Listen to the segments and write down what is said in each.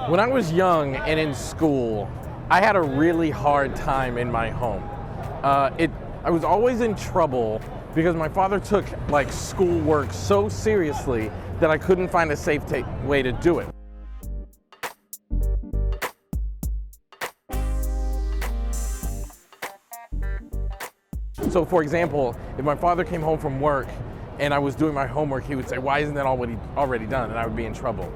When I was young and in school, I had a really hard time in my home. I was always in trouble because my father took schoolwork so seriously that I couldn't find a safe way to do it. So for example, if my father came home from work and I was doing my homework, he would say, "Why isn't that already done?" And I would be in trouble.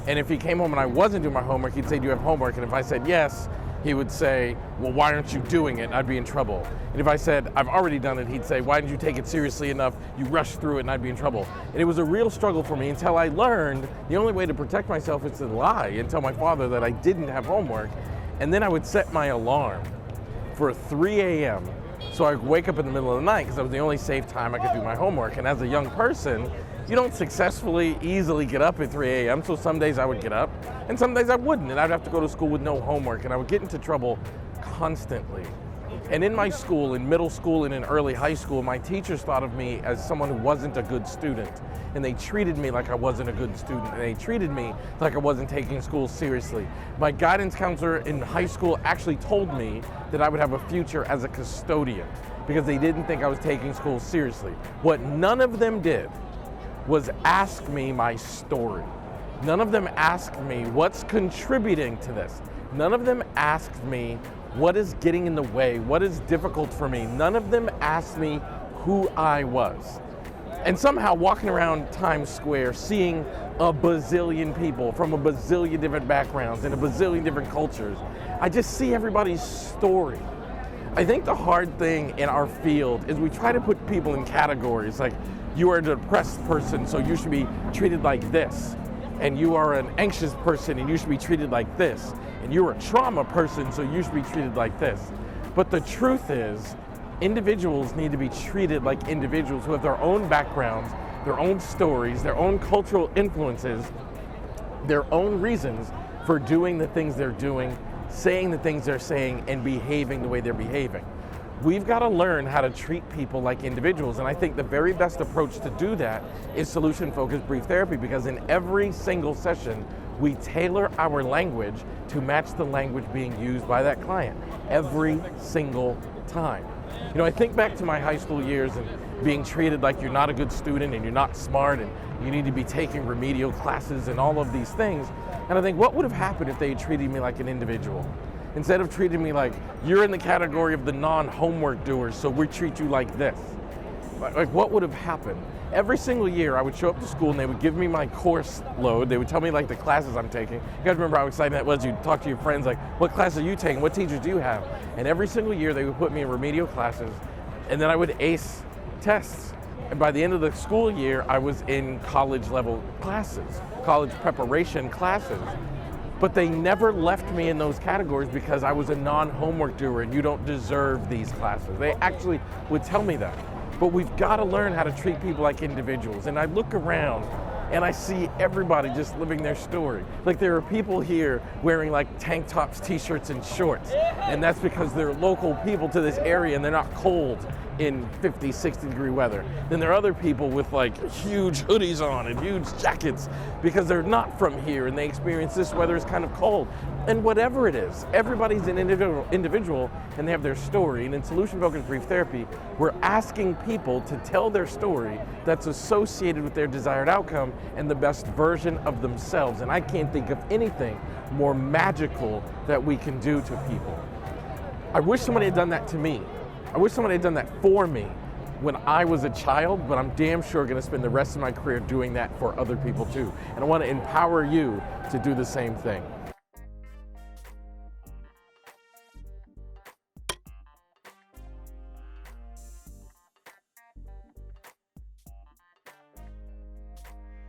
And if he came home and I wasn't doing my homework, he'd say, "Do you have homework?" And if I said yes, he would say, "Well, why aren't you doing it?" And I'd be in trouble. And if I said, "I've already done it," he'd say, "Why didn't you take it seriously enough? You rushed through it," and I'd be in trouble. And it was a real struggle for me until I learned the only way to protect myself is to lie and tell my father that I didn't have homework. And then I would set my alarm for 3 a.m. so I would wake up in the middle of the night because that was the only safe time I could do my homework. And as a young person, you don't successfully easily get up at 3 a.m. So some days I would get up and some days I wouldn't, and I'd have to go to school with no homework, and I would get into trouble constantly. And in my school, in middle school and in early high school, my teachers thought of me as someone who wasn't a good student, and they treated me like I wasn't a good student, and they treated me like I wasn't taking school seriously. My guidance counselor in high school actually told me that I would have a future as a custodian because they didn't think I was taking school seriously. What none of them did was ask me my story. None of them asked me what's contributing to this. None of them asked me what is getting in the way, what is difficult for me. None of them asked me who I was. And somehow walking around Times Square, seeing a bazillion people from a bazillion different backgrounds and a bazillion different cultures, I just see everybody's story. I think the hard thing in our field is we try to put people in categories like, you are a depressed person, so you should be treated like this. And you are an anxious person, and you should be treated like this. And you're a trauma person, so you should be treated like this. But the truth is, individuals need to be treated like individuals who have their own backgrounds, their own stories, their own cultural influences, their own reasons for doing the things they're doing, saying the things they're saying, and behaving the way they're behaving. We've got to learn how to treat people like individuals, and I think the very best approach to do that is solution-focused brief therapy, because in every single session, we tailor our language to match the language being used by that client every single time. You know, I think back to my high school years and being treated like you're not a good student and you're not smart and you need to be taking remedial classes and all of these things, and I think, what would have happened if they had treated me like an individual? Instead of treating me like, you're in the category of the non-homework doers, so we treat you like this. Like what would have happened? Every single year I would show up to school and they would give me my course load. They would tell me the classes I'm taking. You guys remember how exciting that was? You'd talk to your friends like, what class are you taking? What teachers do you have? And every single year they would put me in remedial classes, and then I would ace tests. And by the end of the school year, I was in college level classes, college preparation classes. But they never left me in those categories because I was a non-homework doer and you don't deserve these classes. They actually would tell me that. But we've got to learn how to treat people like individuals. And I look around and I see everybody just living their story. Like, there are people here wearing tank tops, t-shirts, and shorts. And that's because they're local people to this area and they're not cold in 50, 60 degree weather. Then there are other people with huge hoodies on and huge jackets because they're not from here and they experience this weather is kind of cold. And whatever it is, everybody's an individual and they have their story. And in solution-focused brief therapy, we're asking people to tell their story that's associated with their desired outcome and the best version of themselves. And I can't think of anything more magical that we can do to people. I wish somebody had done that to me. I wish somebody had done that for me when I was a child, but I'm damn sure going to spend the rest of my career doing that for other people too. And I want to empower you to do the same thing.